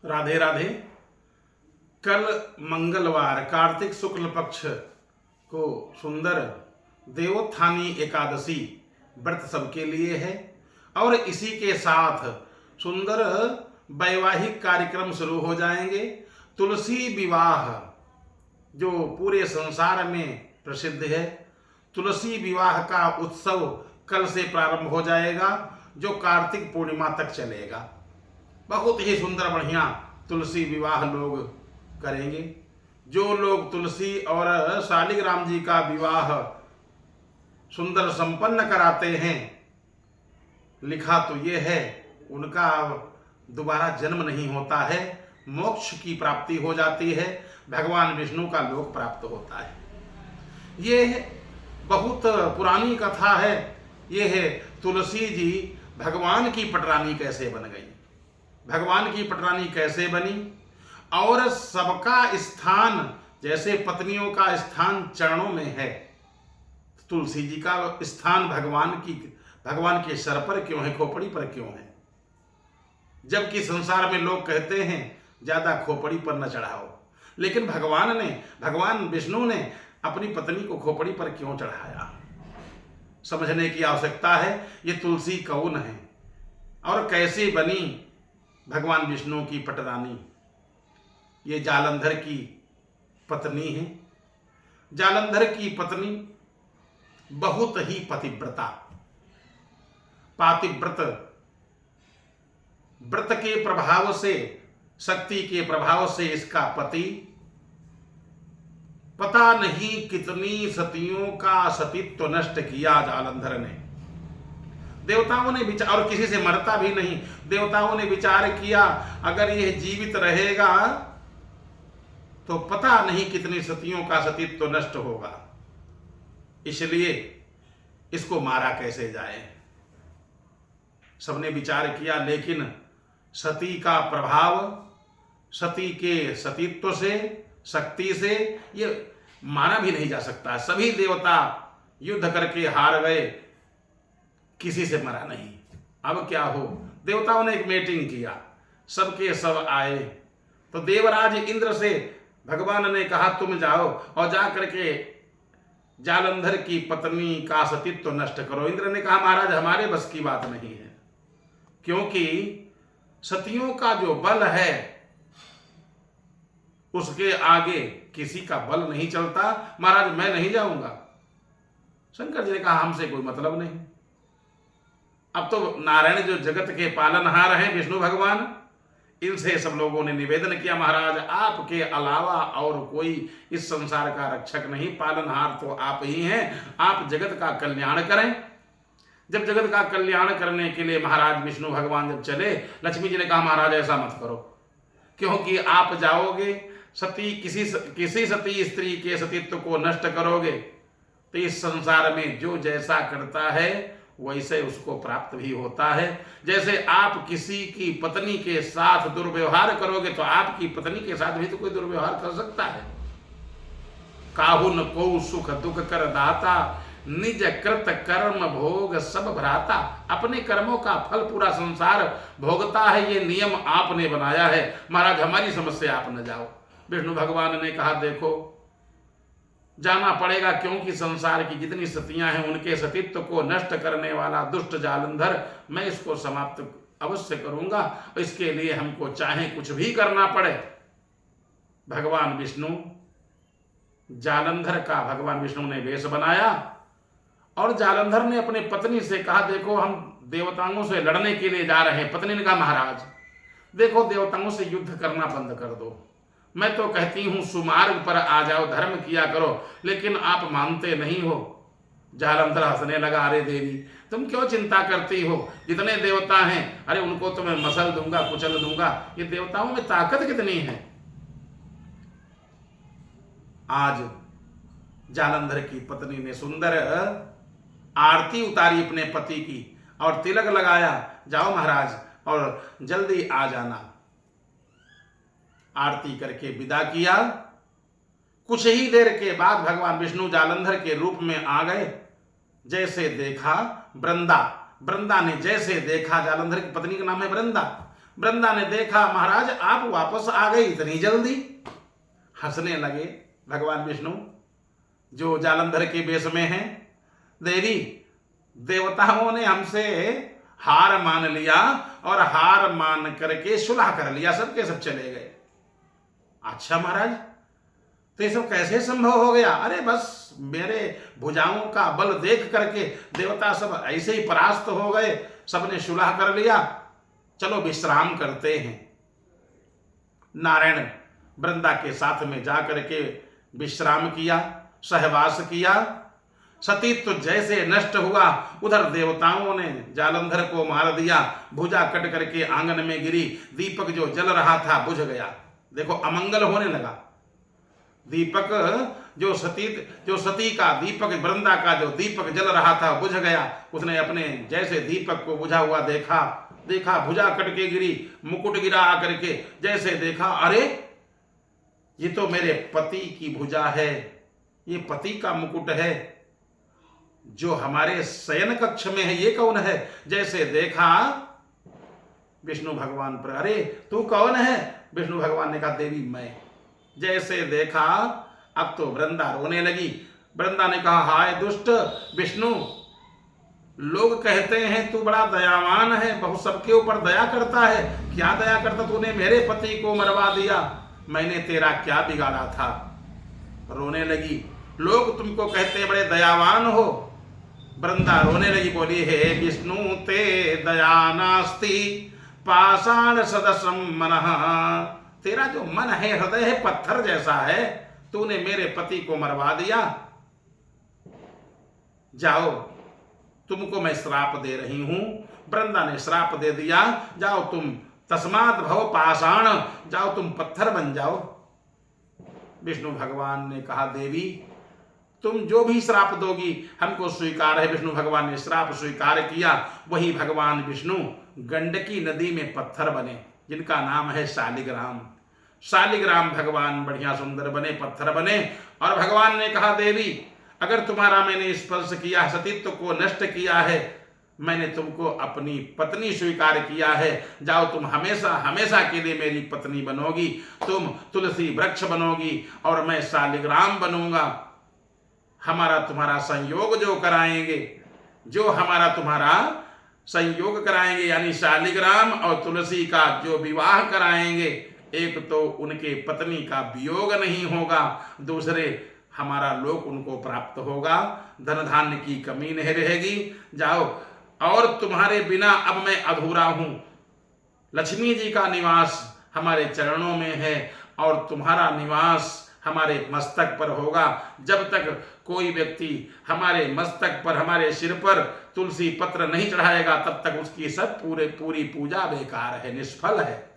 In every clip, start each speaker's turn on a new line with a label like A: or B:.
A: राधे राधे। कल मंगलवार कार्तिक शुक्ल पक्ष को सुंदर देवोत्थानी एकादशी व्रत सबके लिए है और इसी के साथ सुंदर वैवाहिक कार्यक्रम शुरू हो जाएंगे। तुलसी विवाह जो पूरे संसार में प्रसिद्ध है, तुलसी विवाह का उत्सव कल से प्रारंभ हो जाएगा जो कार्तिक पूर्णिमा तक चलेगा। बहुत ही सुंदर बढ़िया तुलसी विवाह लोग करेंगे। जो लोग तुलसी और शालिग्राम जी का विवाह सुंदर संपन्न कराते हैं, लिखा तो ये है उनका दोबारा जन्म नहीं होता है, मोक्ष की प्राप्ति हो जाती है, भगवान विष्णु का लोक प्राप्त होता है। ये बहुत पुरानी कथा है। ये है तुलसी जी भगवान की पटरानी कैसे बन गई, भगवान की पटरानी कैसे बनी, और सबका स्थान जैसे पत्नियों का स्थान चरणों में है, तुलसी जी का स्थान भगवान के सर पर क्यों है, खोपड़ी पर क्यों है। जबकि संसार में लोग कहते हैं ज्यादा खोपड़ी पर न चढ़ाओ, लेकिन भगवान विष्णु ने अपनी पत्नी को खोपड़ी पर क्यों चढ़ाया, समझने की आवश्यकता है। ये तुलसी कौन है और कैसे बनी भगवान विष्णु की पटरानी। ये जालंधर की पत्नी है। जालंधर की पत्नी बहुत ही पतिव्रता, पातिव्रत, व्रत के प्रभाव से, शक्ति के प्रभाव से इसका पति पता नहीं कितनी सतियों का सतीत्व नष्ट किया जालंधर ने। देवताओं ने विचार, और किसी से मरता भी नहीं, देवताओं ने विचार किया अगर यह जीवित रहेगा तो पता नहीं कितनी सतियों का सतीत्व नष्ट होगा, इसलिए इसको मारा कैसे जाए। सबने विचार किया, लेकिन सती का प्रभाव, सती के सतीत्व से, शक्ति से ये मारा भी नहीं जा सकता। सभी देवता युद्ध करके हार गए, किसी से मरा नहीं। अब क्या हो, देवताओं ने एक मीटिंग किया, सबके सब आए, तो देवराज इंद्र से भगवान ने कहा तुम जाओ और जा करके जालंधर की पत्नी का सतीत्व नष्ट करो। इंद्र ने कहा महाराज हमारे बस की बात नहीं है, क्योंकि सतियों का जो बल है उसके आगे किसी का बल नहीं चलता। महाराज मैं नहीं जाऊंगा। शंकर जी ने कहा हमसे कोई मतलब नहीं। अब तो नारायण जो जगत के पालनहार हैं, विष्णु भगवान, इनसे सब लोगों ने निवेदन किया महाराज आपके अलावा और कोई इस संसार का रक्षक नहीं, पालनहार तो आप ही हैं, आप जगत का कल्याण करें। जब जगत का कल्याण करने के लिए महाराज विष्णु भगवान जब चले, लक्ष्मी जी ने कहा महाराज ऐसा मत करो, क्योंकि आप जाओगे सती किसी सती स्त्री के सतीत्व को नष्ट करोगे तो इस संसार में जो जैसा करता है वैसे उसको प्राप्त भी होता है। जैसे आप किसी की पत्नी के साथ दुर्व्यवहार करोगे तो आपकी पत्नी के साथ भी तो कोई दुर्व्यवहार कर सकता है। काहुन को सुख दुख कर दाता, निज कृत कर्म भोग सब भ्राता। अपने कर्मों का फल पूरा संसार भोगता है, ये नियम आपने बनाया है, महाराज हमारी समस्या आप न जाओ। विष्णु भगवान ने कहा देखो जाना पड़ेगा, क्योंकि संसार की जितनी सतियां हैं उनके सतीत्व को नष्ट करने वाला दुष्ट जालंधर, मैं इसको समाप्त अवश्य करूंगा। इसके लिए हमको चाहे कुछ भी करना पड़े। भगवान विष्णु जालंधर का, भगवान विष्णु ने वेश बनाया और जालंधर ने अपने पत्नी से कहा देखो हम देवताओं से लड़ने के लिए जा रहे हैं। पत्नी ने कहा महाराज देखो देवताओं से युद्ध करना बंद कर दो, मैं तो कहती हूं सुमार्ग पर आ जाओ, धर्म किया करो, लेकिन आप मानते नहीं हो। जालंधर हंसने लगा, अरे देवी तुम क्यों चिंता करती हो, जितने देवता हैं अरे उनको तो मैं मसल दूंगा, कुचल दूंगा, ये देवताओं में ताकत कितनी है। आज जालंधर की पत्नी ने सुंदर आरती उतारी अपने पति की और तिलक लगाया, जाओ महाराज और जल्दी आ जाना। आरती करके विदा किया। कुछ ही देर के बाद भगवान विष्णु जालंधर के रूप में आ गए। जैसे देखा वृंदा ने जैसे देखा, जालंधर की पत्नी का नाम है वृंदा, वृंदा ने देखा महाराज आप वापस आ गए इतनी जल्दी। हंसने लगे भगवान विष्णु जो जालंधर के वेश में हैं। देवी देवताओं ने हमसे हार मान लिया और हार मान करके सुलह कर लिया, सबके सब चले गए। अच्छा महाराज तो ये सब कैसे संभव हो गया? अरे बस मेरे भुजाओं का बल देख करके देवता सब ऐसे ही परास्त हो गए, सबने सुलह कर लिया, चलो विश्राम करते हैं। नारायण वृंदा के साथ में जाकर के विश्राम किया, सहवास किया। सतीत्व जैसे नष्ट हुआ उधर देवताओं ने जालंधर को मार दिया, भुजा कट करके आंगन में गिरी, दीपक जो जल रहा था बुझ गया। देखो अमंगल होने लगा। दीपक जो सती का दीपक, वृंदा का जो दीपक जल रहा था बुझ गया। उसने अपने जैसे दीपक को बुझा हुआ देखा भुजा कट के गिरी, मुकुट गिरा आकर के, जैसे देखा अरे ये तो मेरे पति की भुजा है, ये पति का मुकुट है जो हमारे शयन कक्ष में है, ये कौन है? जैसे देखा विष्णु भगवान पर, अरे तू कौन है? विष्णु भगवान ने कहा देवी मैं। जैसे देखा अब तो वृंदा रोने लगी। वृंदा ने कहा हाय दुष्ट विष्णु, लोग कहते हैं तू बड़ा दयावान है, बहुत सबके ऊपर दया करता है। क्या दया करता? तूने मेरे पति को मरवा दिया, मैंने तेरा क्या बिगाड़ा था? रोने लगी। लोग तुमको कहते हैं बड़े दयावान हो। वृंदा रोने लगी, बोली हे विष्णु ते दया नास्ति पाषाण सदसम मनः। तेरा जो मन है, हृदय है, पत्थर जैसा है, तूने मेरे पति को मरवा दिया। जाओ तुमको मैं श्राप दे रही हूं। वृंदा ने श्राप दे दिया, जाओ तुम तस्मात् भव पाषाण, जाओ तुम पत्थर बन जाओ। विष्णु भगवान ने कहा देवी तुम जो भी श्राप दोगी हमको स्वीकार है। विष्णु भगवान ने श्राप स्वीकार किया। वही भगवान विष्णु गंडकी नदी में पत्थर बने, जिनका नाम है शालिग्राम। शालिग्राम भगवान बढ़िया सुंदर बने, पत्थर बने। और भगवान ने कहा देवी अगर तुम्हारा मैंने स्पर्श किया, सतीत्व को नष्ट किया है, मैंने तुमको अपनी पत्नी स्वीकार किया है, जाओ तुम हमेशा हमेशा के लिए मेरी पत्नी बनोगी। तुम तुलसी वृक्ष बनोगी और मैं शालिग्राम बनूंगा। हमारा तुम्हारा संयोग जो कराएंगे, जो हमारा तुम्हारा संयोग कराएंगे, यानी शालिग्राम और तुलसी का जो विवाह कराएंगे, एक तो उनके पत्नी का वियोग नहीं होगा, दूसरे हमारा लोक उनको प्राप्त होगा, धन धान्य की कमी नहीं रहेगी। जाओ, और तुम्हारे बिना अब मैं अधूरा हूं। लक्ष्मी जी का निवास हमारे चरणों में है और तुम्हारा निवास हमारे मस्तक पर होगा। जब तक कोई व्यक्ति हमारे मस्तक पर, हमारे सिर पर तुलसी पत्र नहीं चढ़ाएगा, तब तक उसकी सब पूरी पूजा बेकार है, निष्फल है।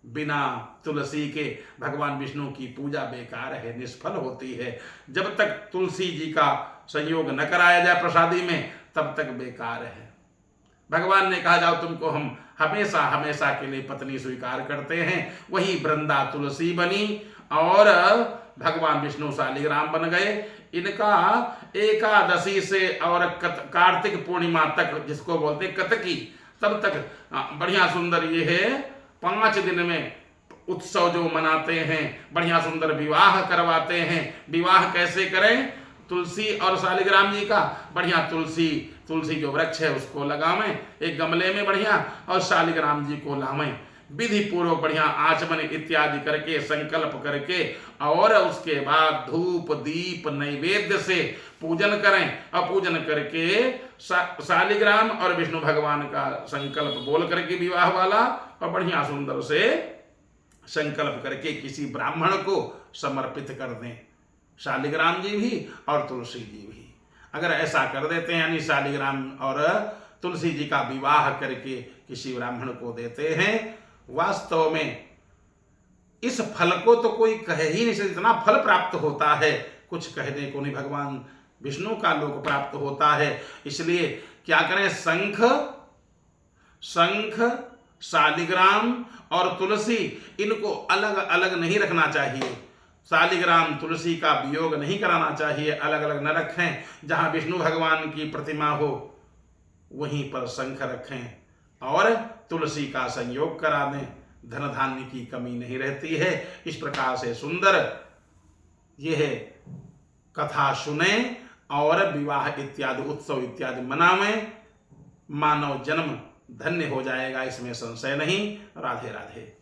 A: बिना तुलसी के भगवान विष्णु की पूजा बेकार है, निष्फल होती है। जब तक तुलसी जी का संयोग न कराया जाए प्रसादी में, तब तक बेकार है। भगवान ने कहा जाओ तुमको हम हमेशा हमेशा के लिए पत्नी स्वीकार करते हैं। वही वृंदा तुलसी बनी और भगवान विष्णु शालिग्राम बन गए। इनका एकादशी से और कार्तिक पूर्णिमा तक, जिसको बोलते कतकी, तब तक बढ़िया सुंदर ये है 5 दिन में उत्सव जो मनाते हैं, बढ़िया सुंदर विवाह करवाते हैं। विवाह कैसे करें? तुलसी और शालिग्राम जी का बढ़िया तुलसी जो वृक्ष है उसको लगावें एक गमले में बढ़िया, और शालिग्राम जी को लावें, विधि पूर्वक बढ़िया आचमन इत्यादि करके संकल्प करके, और उसके बाद धूप दीप नैवेद्य से पूजन करें। और पूजन करके शालिग्राम और विष्णु भगवान का संकल्प बोल करके विवाह वाला, और बढ़िया सुंदर से संकल्प करके किसी ब्राह्मण को समर्पित कर दें, शालिग्राम जी भी और तुलसी जी भी। अगर ऐसा कर देते हैं, यानी शालिग्राम और तुलसी जी का विवाह करके किसी ब्राह्मण को देते हैं, वास्तव में इस फल को तो कोई कह ही नहीं सकता, इतना फल प्राप्त होता है, कुछ कहने को नहीं। भगवान विष्णु का लोक प्राप्त होता है। इसलिए क्या करें? शंख शालिग्राम और तुलसी, इनको अलग अलग नहीं रखना चाहिए। शालिग्राम तुलसी का वियोग नहीं कराना चाहिए, अलग अलग न रखें। जहां विष्णु भगवान की प्रतिमा हो वहीं पर शंख रखें, और तुलसी का संयोग करा दें, धन धान्य की कमी नहीं रहती है। इस प्रकार से सुंदर यह कथा सुने और विवाह इत्यादि उत्सव इत्यादि मनावें, मानव जन्म धन्य हो जाएगा, इसमें संशय नहीं। राधे राधे।